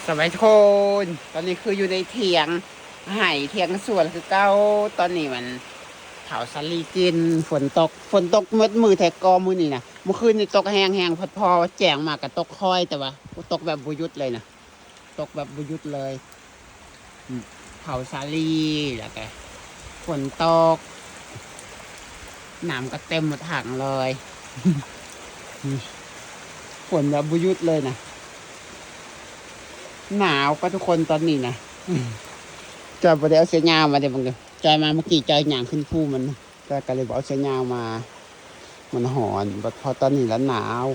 สมัยโคนตอนนี้คืออยู่ในเถียงไห่เถียงสวนคือเก้าตอนนี้มันเผาสลีกินฝนตกมือแทกกอมือนี่นะเมื่อคืนนี่ตกแห้งพอแจ้งมากกับตกค่อยแต่ว่าตกแบบบุยุดเลยนะตกแบบบุยุดเลยเผาสาลีแล้วก็ฝนตกน้ำก็เต็มหมดถังเลยฝนแบบบุยุดเลยนะหนาวก็ทุกคนตอนนี้นะจอยไปเอาเสียงาวมาเดี๋ยวบางทีจอยมาเมื่อกี้จอยหยางขึ้นผู้มันจอยก็เลยบอกเอาเสียงาวมามันหอนพอตอนนี้แล้วหนาว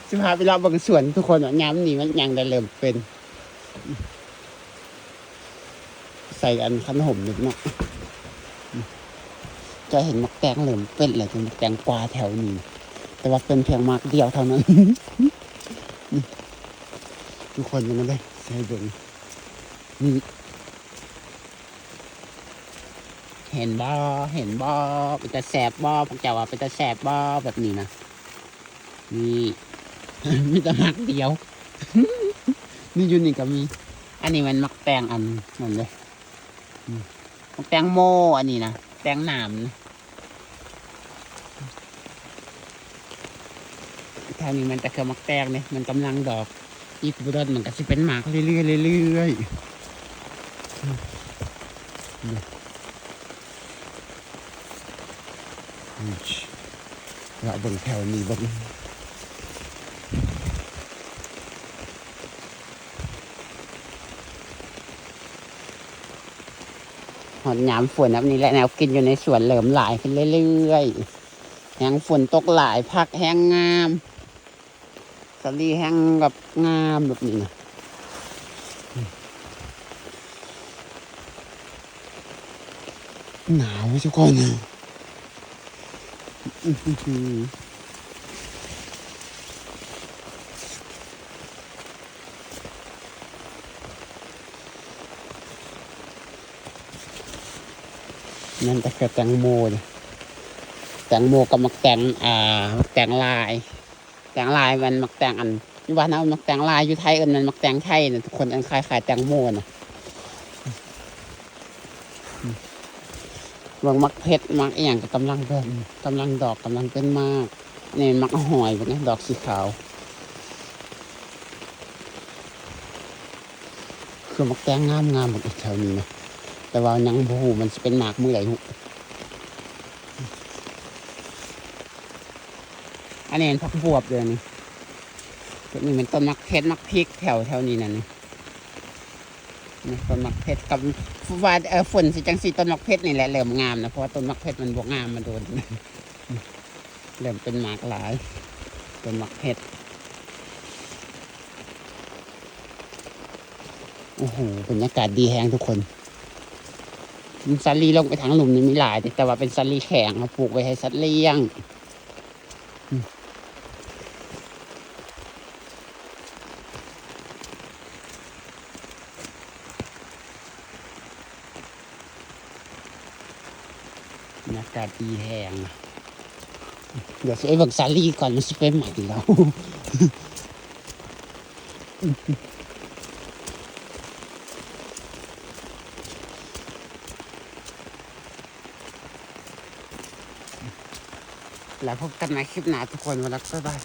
สิพาไปรอบบางส่วนทุกคนงามนี่มันยังได้เริ่มเป็นใส่อันขนมนิดหน่อยจะเห็นมักแตงเริ่มเป็นเลยเป็นมักแตงกวาแถวนี้แต่ว่าเป็นเพียงมักเดียวเท่านั้นทุกคนยังไม่ได้ใส่เบิ่งนี่เห็นบ่เป็นตาแสบบ่พวกเจ้าว่าเป็นตาแสบบ่แบบนี้นะนี่มีแต่มักเดียวนี่อยู่นี่ก็มีอันนี้มันมักแตงอันนั่นเลยมักแตงโมอันนี้นะแตงหนามทางนี้มันจะคือมักแตงเนี่ยมันกำลังดอกอีกบุดอนมันก็จะเป็นหมากเรื่อยเราเบิ่งแถวนี้เบิ่งหอดหยามฝนแบบนี้แหละแนวกินอยู่ในสวนเหลิมหลายขึ้นเรื่อยๆแห้งฝนตกหลายพักแห้งงามสาลีแห้งแบบงามแบบนี้นะหนาวทุกคนนั่นแต่คือแตงโมเลยแตงโมกับมักแตงมักแตงลายแตงลายมันมักแตงอันอยู่บ้านเรามักแตงลายอยู่ไทยเอิ้นมันมักแตงไทยนะทุกคนอันคล้ายแตงโมนะบางมักเพชรมักอย่างก็กำลังเป็นกำลังดอกกำลังเป็นมากนี่มักหอยพวกนี้ดอกสีขาวคือมักแตงงามหมดแถวนี้นะแต่ว่ายังบูมันจะเป็นหมากมือไหลหุอันนี้ผักบวบเลยนี่ตัวนี้มันต้นมักเพชรมักพริกแถวนี้นะนี่ต้นมักเพชรกับว่าฝนสิจังสีต้นมักเพชรนี่แหละเริ่มงามนะเพราะว่าต้นมักเพชรมันบวกงามมาโดนเริ่มเป็นหมากหลายต้นมักเพชรโอ้โหบรรยากาศดีแฮงทุกคนซัลลี่ลงไปทางหลุมนี่มีหลายแต่ว่าเป็นซัลลี่แข็งมาปลูกไว้ให้สัตว์เลี้ยงบรรยากาศดีแฮงเดี๋ยวไอ้บักซัลลี่ก่อนมันจะเป็นใหม่แล้วแล้วพบกันในคลิปหน้าทุกคนวันรักสบาย